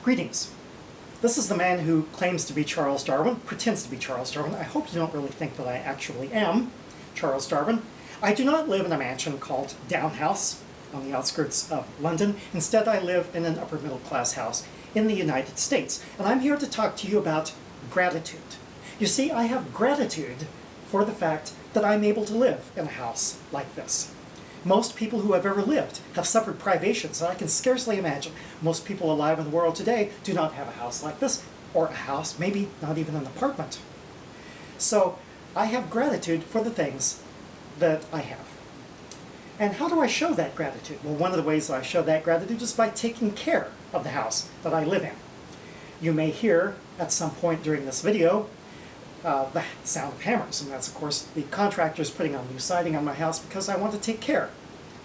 Greetings. This is the man who claims to be Charles Darwin, pretends to be Charles Darwin. I hope you don't really think that I actually am Charles Darwin. I do not live in a mansion called Down House on the outskirts of London. Instead, I live in an upper middle class house in the United States. And I'm here to talk to you about gratitude. You see, I have gratitude for the fact that I'm able to live in a house like this. Most people who have ever lived have suffered privations that I can scarcely imagine. Most people alive in the world today do not have a house like this, or a house, maybe not even an apartment. So I have gratitude for the things that I have. And how do I show that gratitude? Well, one of the ways that I show that gratitude is by taking care of the house that I live in. You may hear at some point during this video the sound of hammers, and that's of course the contractors putting on new siding on my house because I want to take care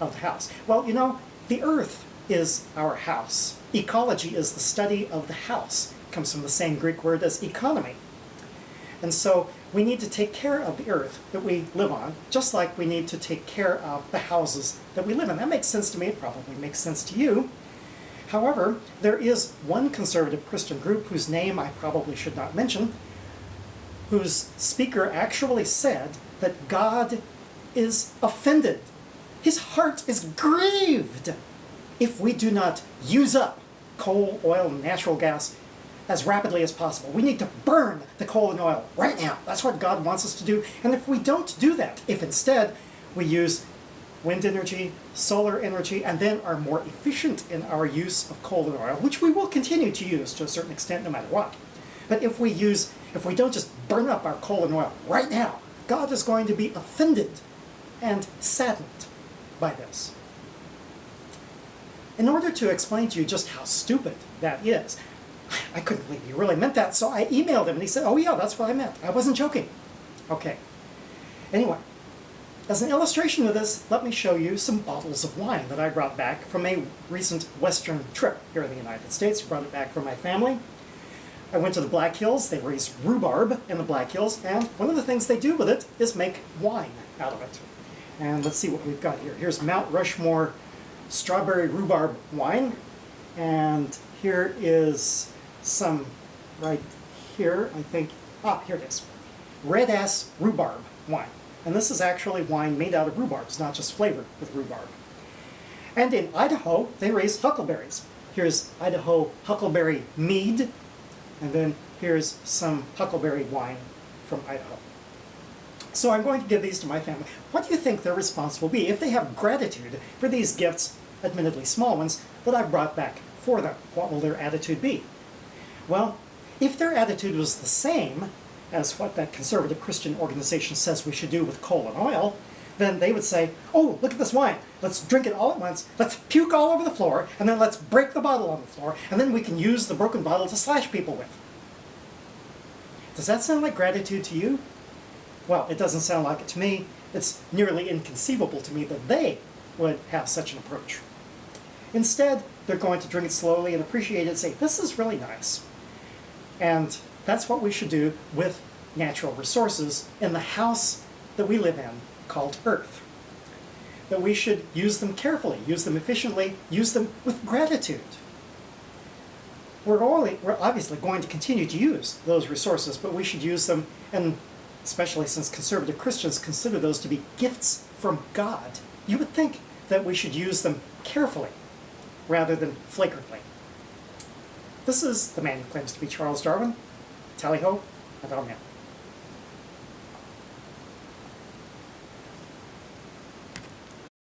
of the house. Well, you know, the earth is our house. Ecology is the study of the house. It comes from the same Greek word as economy. And so we need to take care of the earth that we live on, just like we need to take care of the houses that we live in. That makes sense to me. It probably makes sense to you. However, there is one conservative Christian group whose name I probably should not mention, whose speaker actually said that God is offended. His heart is grieved if we do not use up coal, oil, and natural gas as rapidly as possible. We need to burn the coal and oil right now. That's what God wants us to do. And if we don't do that, if instead we use wind energy, solar energy, and then are more efficient in our use of coal and oil, which we will continue to use to a certain extent no matter what. But if we don't just burn up our coal and oil right now, God is going to be offended and saddened by this. In order to explain to you just how stupid that is, I couldn't believe he really meant that, so I emailed him and he said, oh yeah, that's what I meant. I wasn't joking. Okay. Anyway, as an illustration of this, let me show you some bottles of wine that I brought back from a recent Western trip here in the United States. Brought it back for my family. I went to the Black Hills. They raise rhubarb in the Black Hills, and one of the things they do with it is make wine out of it. And let's see what we've got here. Here's Mount Rushmore strawberry rhubarb wine, and here is some right here, I think. Here it is. Red Ass rhubarb wine. And this is actually wine made out of rhubarb. It's not just flavored with rhubarb. And in Idaho, they raise huckleberries. Here's Idaho huckleberry mead. And then here's some huckleberry wine from Idaho. So I'm going to give these to my family. What do you think their response will be if they have gratitude for these gifts, admittedly small ones, that I've brought back for them? What will their attitude be? Well, if their attitude was the same as what that conservative Christian organization says we should do with coal and oil, then they would say, oh, look at this wine. Let's drink it all at once. Let's puke all over the floor, and then let's break the bottle on the floor, and then we can use the broken bottle to slash people with. Does that sound like gratitude to you? Well, it doesn't sound like it to me. It's nearly inconceivable to me that they would have such an approach. Instead, they're going to drink it slowly and appreciate it and say, this is really nice. And that's what we should do with natural resources in the house that we live in called Earth. That we should use them carefully, use them efficiently, use them with gratitude. We're obviously going to continue to use those resources, but we should use them, and especially since conservative Christians consider those to be gifts from God, you would think that we should use them carefully rather than flagrantly. This is the man who claims to be Charles Darwin. Tally ho, and amen.